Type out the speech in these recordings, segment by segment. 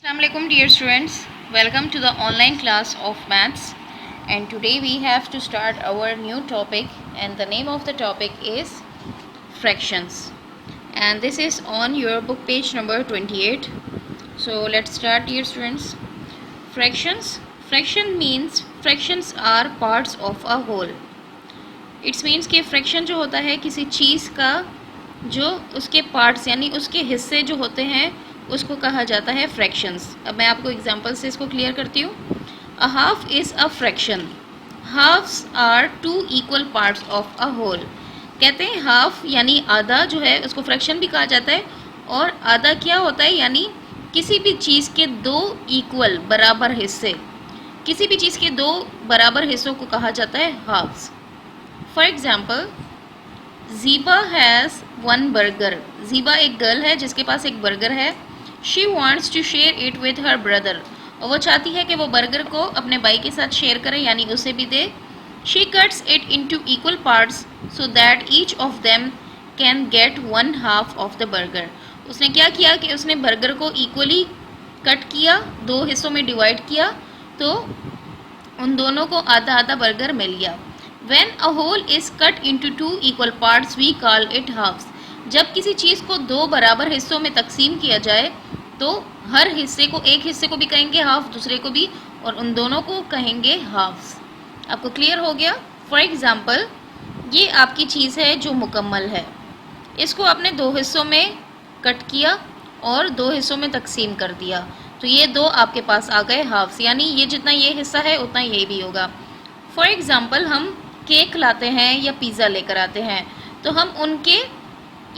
Assalamualaikum dear students, welcome to the online class of maths, and today we have to start our new topic, and the name of the topic is fractions, and this is on your book page number 28. So let's start dear students. Fraction means fractions are parts of a whole. It's means कि fraction जो होता है किसी चीज़ का जो उसके parts यानी उसके हिस्से जो होते हैं उसको कहा जाता है फ्रैक्शंस। अब मैं आपको एग्जांपल से इसको क्लियर करती हूँ। A half is a fraction. Halves are two equal parts of a whole. कहते हैं हाफ यानी आधा जो है उसको फ्रैक्शन भी कहा जाता है, और आधा क्या होता है यानी किसी भी चीज़ के दो इक्वल बराबर हिस्से, किसी भी चीज़ के दो बराबर हिस्सों को कहा जाता है halves. For example, Zeeba has one burger. Zeeba एक गर्ल है जिसके पास एक बर्गर है। She wants to share it with her brother, और वो चाहती है कि वो बर्गर को अपने भाई के साथ शेयर करे यानी उसे भी दे। She cuts it into equal parts so that each of them can get one half of the burger. उसने क्या किया कि उसने बर्गर को इक्वली कट किया, दो हिस्सों में डिवाइड किया, तो उन दोनों को आधा आधा बर्गर मिल गया। When a whole is cut into two equal parts, we call it halves. जब किसी चीज़ को दो बराबर हिस्सों में तकसीम किया जाए तो हर हिस्से को, एक हिस्से को भी कहेंगे हाफ, दूसरे को भी, और उन दोनों को कहेंगे हाफ्स। आपको क्लियर हो गया? फॉर एग्ज़ाम्पल, ये आपकी चीज़ है जो मुकम्मल है, इसको आपने दो हिस्सों में कट किया और दो हिस्सों में तकसीम कर दिया, तो ये दो आपके पास आ गए हाफ्स, यानी ये जितना ये हिस्सा है उतना ये भी होगा। फॉर एग्ज़ाम्पल, हम केक लाते हैं या पिज़्ज़ा लेकर आते हैं, तो हम उनके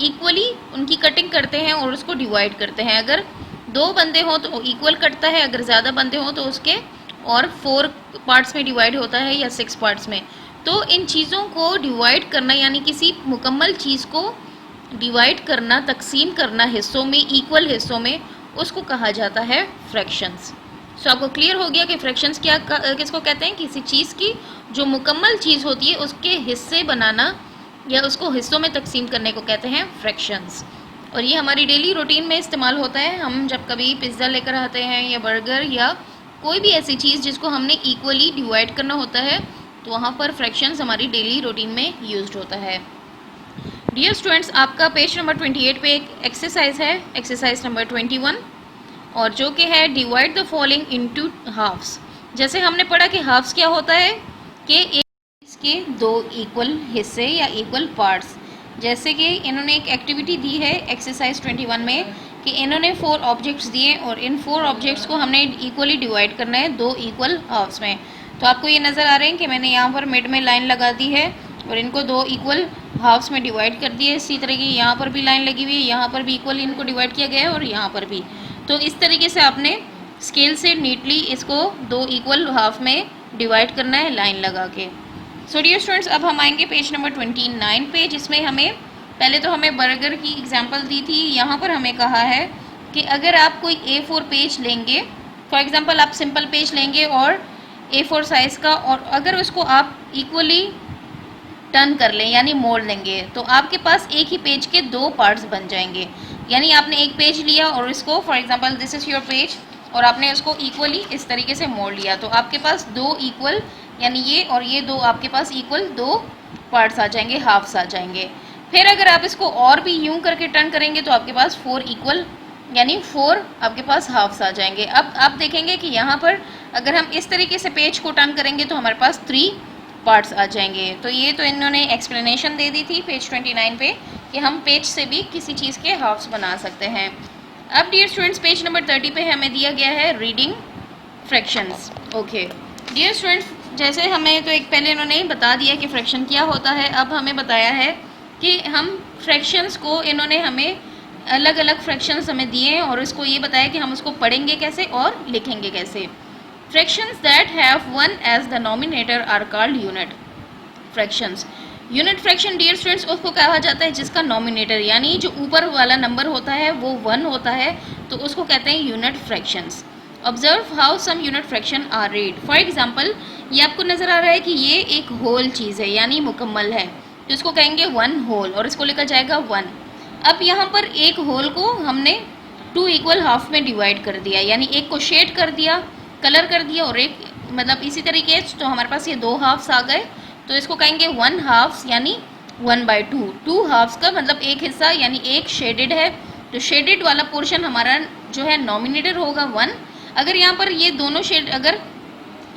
इक्वली उनकी कटिंग करते हैं और उसको डिवाइड करते हैं। अगर दो बंदे हों तो इक्वल कटता है, अगर ज़्यादा बंदे हों तो उसके और 4 पार्ट्स में डिवाइड होता है या 6 पार्ट्स में। तो इन चीज़ों को डिवाइड करना यानी किसी मुकम्मल चीज़ को डिवाइड करना, तकसीम करना हिस्सों में, इक्वल हिस्सों में, उसको कहा जाता है फ्रैक्शंस। सो आपको क्लियर हो गया कि फ्रैक्शंस किसको कहते हैं? किसी चीज़ की जो मुकम्मल चीज़ होती है उसके हिस्से बनाना या उसको हिस्सों में तकसीम करने को कहते हैं फ्रैक्शंस। और ये हमारी डेली रूटीन में इस्तेमाल होता है। हम जब कभी पिज़्ज़ा लेकर आते हैं या बर्गर या कोई भी ऐसी चीज़ जिसको हमने इक्वली डिवाइड करना होता है, तो वहाँ पर फ्रैक्शंस हमारी डेली रूटीन में यूज होता है। डियर स्टूडेंट्स, आपका पेज नंबर 28 पे एक एक्सरसाइज है, एक्सरसाइज नंबर 21, और जो कि है divide the following into halves. जैसे हमने पढ़ा कि हाफ्स क्या होता है कि एक इसके दो इक्वल हिस्से या इक्वल पार्ट्स। जैसे कि इन्होंने एक एक्टिविटी दी है एक्सरसाइज 21 में कि इन्होंने 4 ऑब्जेक्ट्स दिए और इन 4 ऑब्जेक्ट्स को हमने इक्वली डिवाइड करना है दो इक्वल हाफ्स में। तो आपको ये नज़र आ रहे हैं कि मैंने यहाँ पर मिड में लाइन लगा दी है और इनको दो इक्वल हाफ्स में डिवाइड कर दिए। इसी तरह की यहाँ पर भी लाइन लगी हुई है, यहाँ पर भी इक्वल इनको डिवाइड किया गया है और यहाँ पर भी। तो इस तरीके से आपने स्केल से नीटली इसको दो इक्वल हाफ में डिवाइड करना है लाइन लगा के। सो डियर स्टूडेंट्स, अब हम आएंगे पेज नंबर 29 पे, जिसमें हमें पहले तो हमें बर्गर की एग्जांपल दी थी। यहाँ पर हमें कहा है कि अगर आप कोई A4 पेज लेंगे, फॉर एग्जांपल आप सिंपल पेज लेंगे और A4 साइज़ का, और अगर उसको आप इक्वली टर्न कर लें यानी मोड़ लेंगे, तो आपके पास एक ही पेज के दो पार्ट्स बन जाएंगे। यानी आपने एक पेज लिया और इसको, for example this is your page, और आपने उसको इक्वली इस तरीके से मोड़ लिया, तो आपके पास दो इक्वल यानी ये और ये दो आपके पास इक्वल दो पार्ट्स आ जाएंगे, हाफ्स आ जाएंगे। फिर अगर आप इसको और भी यूं करके टर्न करेंगे तो आपके पास 4 इक्वल यानी 4 आपके पास हाफ्स आ जाएंगे। अब आप देखेंगे कि यहाँ पर अगर हम इस तरीके से पेज को टर्न करेंगे तो हमारे पास 3 पार्ट्स आ जाएंगे। तो ये तो इन्होंने एक्सप्लेनेशन दे दी थी पेज 29 पे कि हम पेज से भी किसी चीज़ के हाफ्स बना सकते हैं। अब डियर स्टूडेंट्स, पेज नंबर 30 पे हमें दिया गया है reading fractions. Okay dear students, जैसे हमें तो एक पहले इन्होंने बता दिया कि फ्रैक्शन क्या होता है, अब हमें बताया है कि हम फ्रैक्शंस को, इन्होंने हमें अलग अलग फ्रैक्शंस हमें दिए हैं और इसको ये बताया कि हम उसको पढ़ेंगे कैसे और लिखेंगे कैसे। Fractions that have 1 as the nominator are called unit fractions. Unit fraction dear students उसको कहा जाता है जिसका नॉमिनेटर यानी जो ऊपर वाला नंबर होता है वो 1 होता है, तो उसको कहते हैं unit fractions. Observe how some unit fraction are red. For example, ये आपको नज़र आ रहा है कि ये एक होल चीज़ है यानी मुकम्मल है, तो इसको कहेंगे 1 होल और इसको लिखा जाएगा 1। अब यहाँ पर एक होल को हमने टू इक्वल हाफ में डिवाइड कर दिया, यानी एक को शेड कर दिया, कलर कर दिया, और एक मतलब इसी तरीके तो हमारे पास ये दो हाफ्स आ गए, तो इसको कहेंगे वन हाफ्स यानी 1/2। टू हाफ्स का मतलब एक हिस्सा यानी एक शेडेड है, तो शेडेड वाला पोर्शन हमारा जो है नॉमिनेटर होगा 1। अगर यहाँ पर ये दोनों शेड, अगर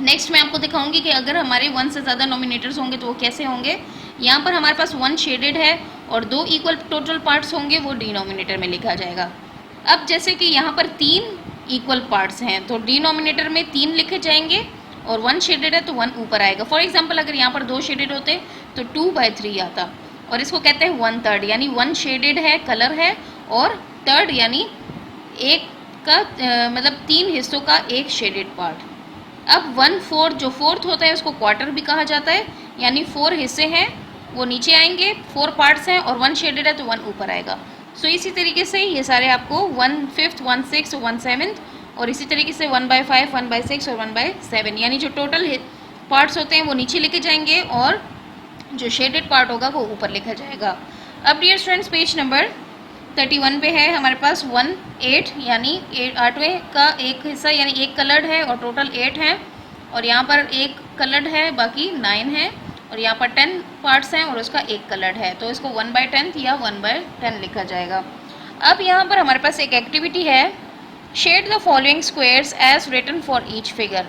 नेक्स्ट मैं आपको दिखाऊंगी कि अगर हमारे 1 से ज़्यादा नॉमिनेटर्स होंगे तो वो कैसे होंगे। यहाँ पर हमारे पास 1 शेडेड है और 2 इक्वल टोटल पार्ट्स होंगे, वो डिनोमिनेटर में लिखा जाएगा। अब जैसे कि यहाँ पर 3 इक्वल पार्ट्स हैं तो डिनोमिनेटर में 3 लिखे जाएंगे, और 1 शेडेड है तो 1 ऊपर आएगा। फॉर एग्जांपल अगर यहाँ पर 2 शेडेड होते तो 2/3 आता, और इसको कहते हैं 1/3, यानी 1 शेडेड है, कलर है, और थर्ड यानी एक का मतलब 3 हिस्सों का एक शेडेड पार्ट। अब 1/4 जो फोर्थ होता है उसको क्वार्टर भी कहा जाता है, यानी 4 हिस्से हैं वो नीचे आएंगे, 4 पार्ट्स हैं और 1 शेडेड है तो 1 ऊपर आएगा। सो इसी तरीके से ये सारे आपको 1/5, 1/6, 1/7 और इसी तरीके से 1/5, 1/6 और 1/7, यानी जो टोटल पार्ट्स होते हैं वो नीचे लिखे जाएंगे और जो शेडेड पार्ट होगा वो ऊपर लिखा जाएगा। अब डियर स्टूडेंट्स पेज नंबर 31 पे है हमारे पास 1/8 यानी 8वें का एक हिस्सा यानी एक कलर्ड है और टोटल 8 है, और यहाँ पर एक कलर्ड है बाकी 9 है, और यहाँ पर 10 पार्ट्स हैं और उसका एक कलर्ड है, तो इसको 1/10 या 1/10 लिखा जाएगा। अब यहाँ पर हमारे पास एक एक्टिविटी है, shade the following squares as written for each figure.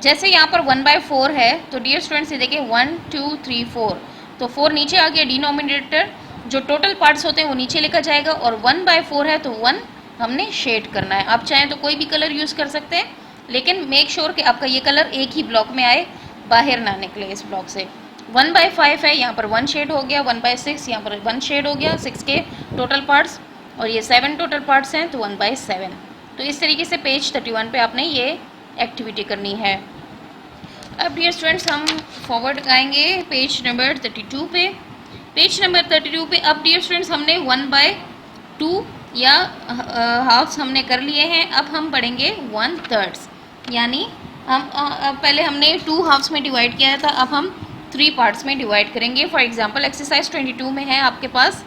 जैसे यहाँ पर 1/4 है तो डियर स्टूडेंट्स ये देखिए 1 2 3 4, तो 4 नीचे आ गया, डिनोमिनेटर जो टोटल पार्ट्स होते हैं वो नीचे लिखा जाएगा, और 1/4 है तो 1 हमने शेड करना है। आप चाहें तो कोई भी कलर यूज़ कर सकते हैं, लेकिन मेक श्योर कि आपका ये कलर एक ही ब्लॉक में आए, बाहर ना निकले इस ब्लॉक से। 1/5 है, यहाँ पर 1 शेड हो गया, 1/6 यहाँ पर 1 शेड हो गया, 6 के टोटल पार्ट्स, और ये 7 टोटल पार्ट्स हैं तो 1/7। तो इस तरीके से पेज 31 पे आपने ये एक्टिविटी करनी है। अब डियर स्टूडेंट्स हम फॉरवर्ड आएंगे पेज नंबर 32 पे। पेज नंबर 32 पे अब डियर स्टूडेंट्स हमने 1/2 या हाफ्स हमने कर लिए हैं। अब हम पढ़ेंगे 1/3, यानी हम पहले हमने 2 हाफ्स में डिवाइड किया था, अब हम 3 पार्ट्स में डिवाइड करेंगे। फॉर एग्जांपल एक्सरसाइज 22 में है आपके पास,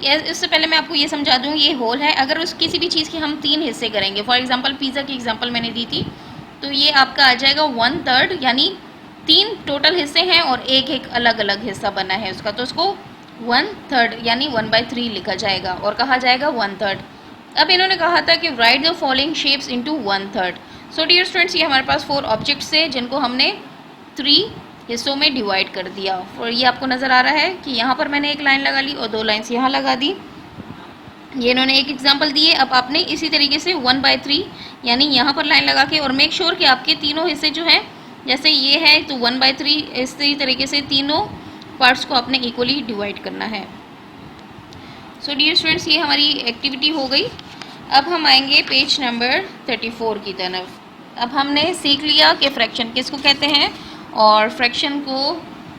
इससे पहले मैं आपको ये समझा दूँ, ये होल है, अगर उस किसी भी चीज़ के हम 3 हिस्से करेंगे, फॉर एग्जांपल पिज़्ज़ा की एग्जांपल मैंने दी थी, तो ये आपका आ जाएगा 1/3, यानी 3 टोटल हिस्से हैं और एक एक अलग अलग हिस्सा बना है उसका, तो उसको 1/3 यानी 1/3 लिखा जाएगा और कहा जाएगा 1/3। अब इन्होंने कहा था कि write the following shapes into 1/3। So dear students ये हमारे पास 4 ऑब्जेक्ट्स हैं जिनको हमने 3 हिस्सों में डिवाइड कर दिया, और ये आपको नज़र आ रहा है कि यहाँ पर मैंने एक लाइन लगा ली और 2 लाइन्स यहाँ लगा दी। ये इन्होंने एक एग्जांपल दिए, अब आपने इसी तरीके से 1/3 यानी यहाँ पर लाइन लगा के, और मेक श्योर कि आपके तीनों हिस्से जो हैं, जैसे ये है तो 1/3 इसी तरीके से तीनों पार्ट्स को आपने इक्वली डिवाइड करना है। सो डियर स्टूडेंट्स ये हमारी एक्टिविटी हो गई। अब हम आएंगे पेज नंबर 34 की तरफ। अब हमने सीख लिया कि फ्रैक्शन किसको कहते हैं और फ्रैक्शन को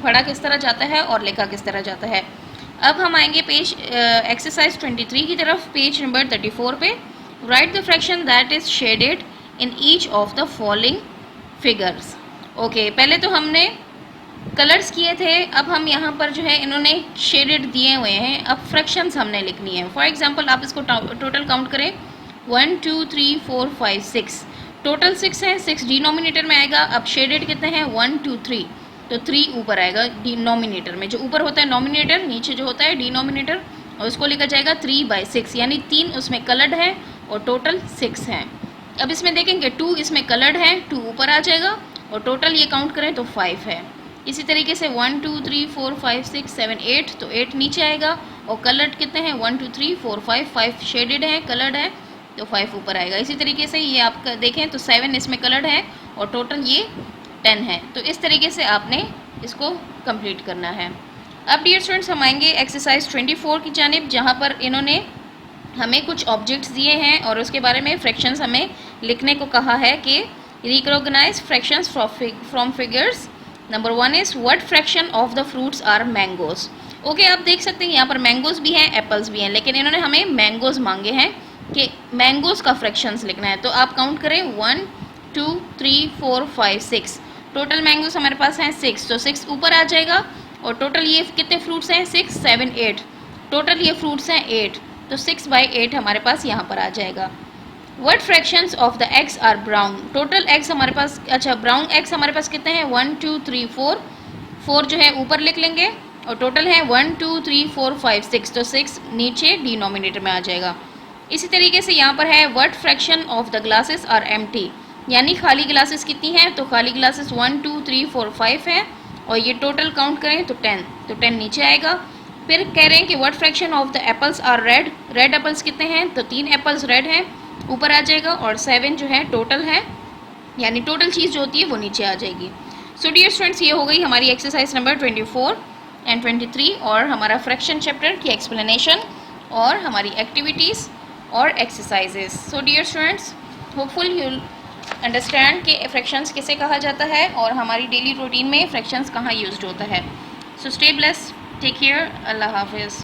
पढ़ा किस तरह जाता है और लिखा किस तरह जाता है। अब हम आएंगे पेज एक्सरसाइज 23 की तरफ, पेज नंबर 34 पे। Right the fraction that is shaded in each of the following figures. Okay, पहले तो हमने कलर्स किए थे, अब हम यहाँ पर जो है इन्होंने शेडेड दिए हुए हैं, अब फ्रैक्शंस हमने लिखनी है। फॉर एग्जांपल आप इसको टोटल काउंट करें, 1 2 3 4 5 6, टोटल 6 है, 6 डिनोमिनेटर में आएगा। अब शेडेड कितने हैं, 1 2 3, तो 3 ऊपर आएगा डिनोमिनेटर में। जो ऊपर होता है नॉमिनेटर, नीचे जो होता है डिनोमिनेटर, और उसको लिखा जाएगा 3/6, यानी 3 उसमें कलर्ड है और टोटल 6 हैं। अब इसमें देखेंगे 2 इसमें कलर्ड है, 2 ऊपर आ जाएगा, और टोटल ये काउंट करें तो 5 है। इसी तरीके से 1 2 3 4 5 6 7 8, तो 8 नीचे आएगा, और कलर्ड कितने हैं 1 2 3 4 5, 5 शेडेड है, कलर्ड है, तो 5 ऊपर आएगा। इसी तरीके से ये आप देखें तो 7 इसमें कलर्ड है और टोटल ये 10 है। तो इस तरीके से आपने इसको कंप्लीट करना है। अब डियर स्टूडेंट्स हम आएंगे एक्सरसाइज 24 की जानिब, जहाँ पर इन्होंने हमें कुछ ऑब्जेक्ट्स दिए हैं और उसके बारे में फ्रैक्शंस हमें लिखने को कहा है कि recognise fractions from figures. Number 1 is what fraction of the fruits are mangoes. Okay, आप देख सकते हैं यहाँ पर मैंगोज भी हैं, एप्पल्स भी हैं, लेकिन इन्होंने हमें मैंगोज मांगे हैं कि मैंगोज का फ्रैक्शंस लिखना है। तो आप काउंट करें 1 2 3 4 5 6, टोटल मैंगोज हमारे पास हैं 6, तो 6 ऊपर आ जाएगा, और टोटल ये कितने फ्रूट्स हैं 6 7 8, टोटल ये फ्रूट्स हैं 8, तो 6/8 हमारे पास यहाँ पर आ जाएगा। What fractions of the eggs are brown, total eggs हमारे पास, अच्छा ब्राउन एग्स हमारे पास कितने हैं, 1 2 3 4, 4 जो है ऊपर लिख लेंगे और टोटल है 1 2 3 4 5 6, तो 6 नीचे डिनोमिनेटर में आ जाएगा। इसी तरीके से यहाँ पर है what fraction of the glasses are empty, यानी खाली ग्लासेस कितनी हैं, तो खाली ग्लासेस 1 2 3 4 5 है और ये टोटल काउंट करें तो 10, तो 10 नीचे आएगा। फिर कह रहे हैं कि what fraction of the apples are red, red apples कितने हैं, तो 3 एप्पल्स रेड हैं, ऊपर आ जाएगा और 7 जो है टोटल है, यानी टोटल चीज़ जो होती है वो नीचे आ जाएगी। सो डियर स्टूडेंट्स, ये हो गई हमारी एक्सरसाइज नंबर 24 एंड 23 और हमारा फ्रैक्शन चैप्टर की एक्सप्लेनेशन और हमारी एक्टिविटीज़ और exercises. So dear students, hopeful you understand कि फ्रैक्शंस किसे कहा जाता है और हमारी डेली रूटीन में फ्रैक्शंस कहाँ यूज्ड होता है। So stay blessed, take care, अल्लाह हाफिज़।